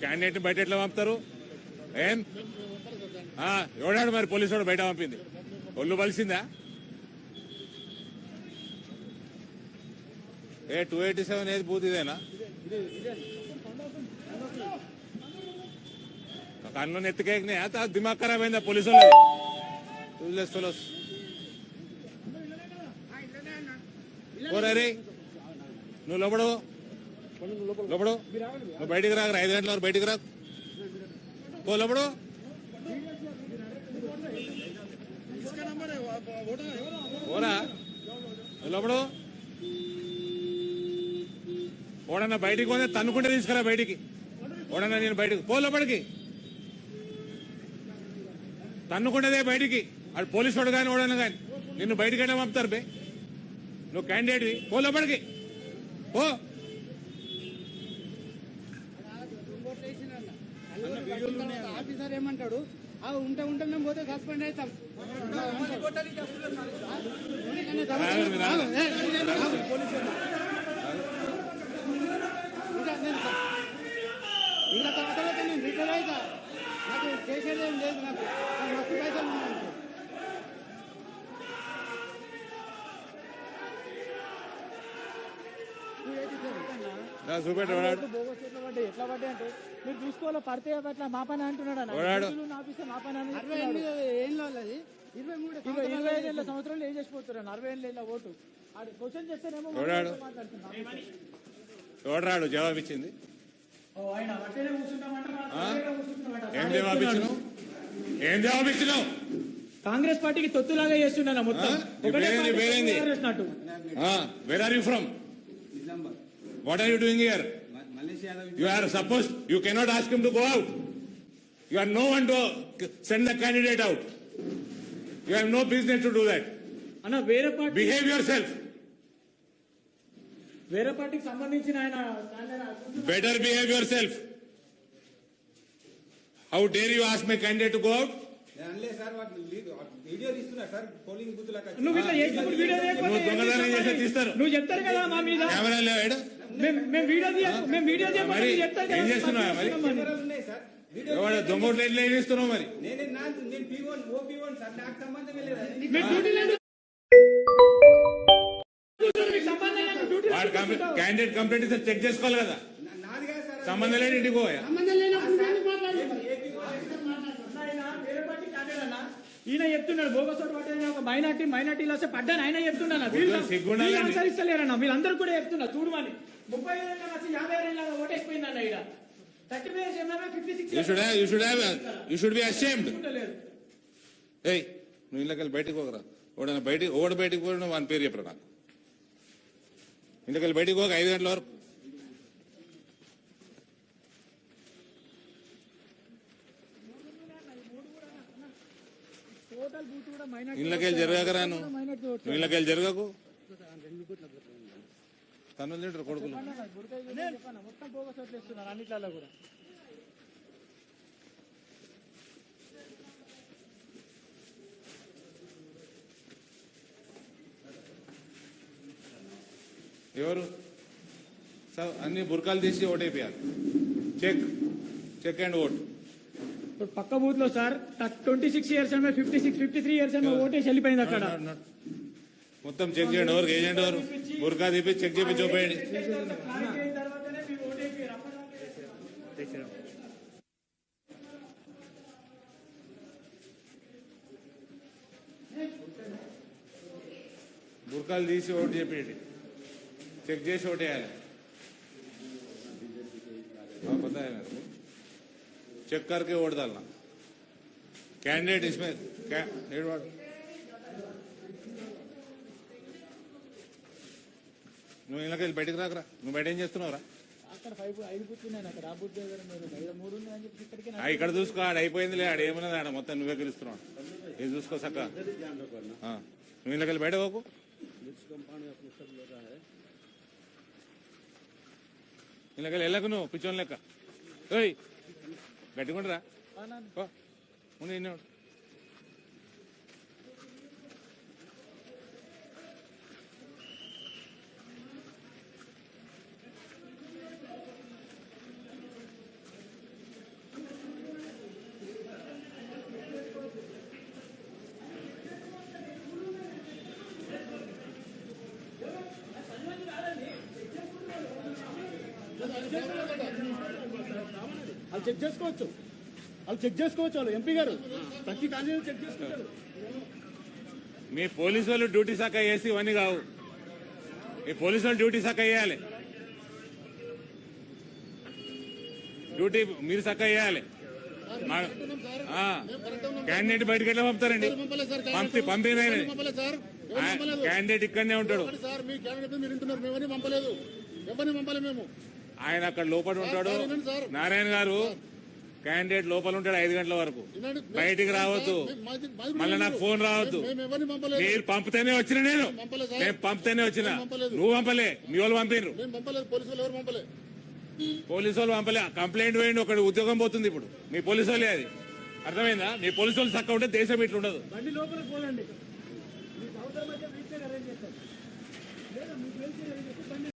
Candidate బయట ఎట్లా పంపుతారు? ఏం ఎవడాడు మరి పోలీసు వాడు బయట పంపింది? ఒళ్ళు బలిసిందా? 287 ఏది బూత్ ఇదేనా? కన్ను నెత్తికేకినాయి. దిమాగ్ ఖరాబ్ అయిందా పోలీసు వాళ్ళది? రే నువ్వు లోపడు నువ్వు బయటికి రాగరా. 5 గంటల వరకు బయటికి రా. లోపడు ఓరా. లోపడు ఓడన్నా బయటికి పోతే తన్నుకుంటే తీసుకురా బయటికి. ఓడన్నా నేను బయటికి లోపలికి తన్నుకుంటేదే బయటికి. అది పోలీసు వాడు కానీ ఓడన్నా కానీ నిన్ను బయటికైనా పంపుతారు బే. నువ్వు క్యాండిడేట్వి, లోపలికి పో. ఆఫీసర్ ఏమంటాడు? ఉంటే మేము పోతే సస్పెండ్ అవుతాం. ఇంకా తర్వాత నేను రిటైర్ అవుతా. నాకు చేసేది ఏం లేదు. నాకు మస్తు పైసలు ఎట్లా పడ్డాయి అంటే మీరు చూసుకోవాలి. పడితే అట్లా మా పని అంటున్నాడు. 25 సంవత్సరాలు ఏం చేసిపోతున్నాను. 65 ఓటు క్వశ్చన్ చేస్తేనేమో ఎవడాడు జవాబు ఇచ్చింది? ఏం జవాబు ఇచ్చినావు? కాంగ్రెస్ పార్టీకి తొత్తులాగా చేస్తున్నా మొత్తం. Where are you from? What are you doing here? You are supposed, you cannot ask him to go out. You are no one to send the candidate out. You have no business to do that. Anna, వేరే party behave yourself. వేరే పార్టీకి సంబంధించిన ఆయన better behave yourself. How dare you ask my candidate to go out? నువ్వు దొంగతనం చేస్తే తీస్తారు. నువ్వు చెప్తారు కదా మా మీద. ఏం చేస్తున్నావా మరి? దొంగోట్లు ఎట్లా ఏం చేస్తున్నావు మరి? క్యాండిడేట్ కంప్లైంట్ ఇస్తే చెక్ చేసుకోవాలి కదా. సంబంధం లేని ఇంటికి పోయా. ఈయన చెప్తున్నాడు బోగసోటు పట్టే ఒక మైనార్టీలో వస్తే పడ్డాను ఆయన చెప్తున్నాను. అనుసరిస్తలేరన్నా వీళ్ళందరూ కూడా చెప్తున్నా. చూడమని 35 ఏళ్ళ వచ్చి 50 ఏళ్ళ ఓటేసిపోయిందన్న ఇక్కడ 36. You should be ashamed. నువ్వు ఇళ్ళకెళ్ళి బయటకు పోకరా. ఓడ బయటకు పోయిన వాని పేరు చెప్పరా నాకు. ఇంటికెళ్ళి బయటకు పోక 5 గంటల వరకు. ఇళ్ళకెళ్ళి జరగకరా. నువ్వు ఇళ్ళకెళ్ళి జరగకు. తను లీటర్ కొడుకులు మొత్తం బోగసోట్లు ఇస్తున్నారు అన్నిట్లలో కూడా. ఎవరు అన్ని బుర్కాలు తీసి ఓటైపోయారు. Check and vote. ఇప్పుడు పక్క బూత్ లో సార్ 26 ఇయర్స్ 53 ఇయర్స్ ఓటేసి వెళ్ళిపోయింది అక్కడ. మొత్తం చెక్ చేయండి. ఎవరికి ఏజెంట్ ఎవరు బుర్కా తీపి చెక్ చేపి చూపేయండి. బుర్కాలు తీసి ఓటు చెప్పేయండి. చెక్ చేసి ఓటేయాలి. पता है मेरे को. चेक करके वोट डालना. कैंडिडेट इसमें నువ్వు ఇళ్ళకెళ్ళి బయటకు రాకరా. నువ్వు బయట ఏం చేస్తున్నావురా? ఇక్కడ చూసుకో. ఆడ అయిపోయిందిలే. ఆడ ఏమన్నది ఆడ మొత్తం నువ్వే గెలుస్తున్నావు. ఇది చూసుకో సక్క. నువ్వు ఇళ్ళకెళ్ళి బయట పోకు. ఇళ్ళకెళ్ళి వెళ్ళకు. నువ్వు పిచ్చోని లెక్క గట్టికుంటరా. ఉండి ఇన్ని వాళ్ళు చెక్ చేసుకోవచ్చు, వాళ్ళు ఎంపీ గారు ప్రతి క్యాండిడేట్ చెక్ చేసుకుంటారు. మీ పోలీసు వాళ్ళు డ్యూటీ శాఖ వేసి ఇవన్నీ కావు. మీ పోలీసు వాళ్ళు డ్యూటీ శాఖ వేయాలి, డ్యూటీ మీరు శాఖ వేయాలి. క్యాండిడేట్ బయటకు ఎట్లా పంపుతారండి? పంపిన క్యాండిడేట్ ఇక్కడనే ఉంటాడు, ఆయన అక్కడ లోపల ఉంటాడు. నారాయణ గారు క్యాండిడేట్ లోపల ఉంటాడు 5 గంటల వరకు, బయటికి రావద్దు. మళ్ళీ నాకు ఫోన్ రావద్దు. మీరు పంపితేనే వచ్చిన, నేను పంపితేనే వచ్చిన, నువ్వు పంపలే, మీ వాళ్ళు పంపినరు. పోలీసు వాళ్ళు పంపలే, కంప్లైంట్ వేయండి, ఒకటి ఉద్యోగం పోతుంది ఇప్పుడు. మీ పోలీసు వాళ్ళే అది, అర్థమైందా? మీ పోలీసు వాళ్ళు చక్క ఉంటే దేశం ఇట్లా ఉండదు. బండి లోపలికి పోలండి, మీకు అవసరం అయితే వీల్ చైర్ అరేంజ్ చేస్తారు. లేదా మీకు వీల్ చైర్ అరేంజ్ చేస్తే బండి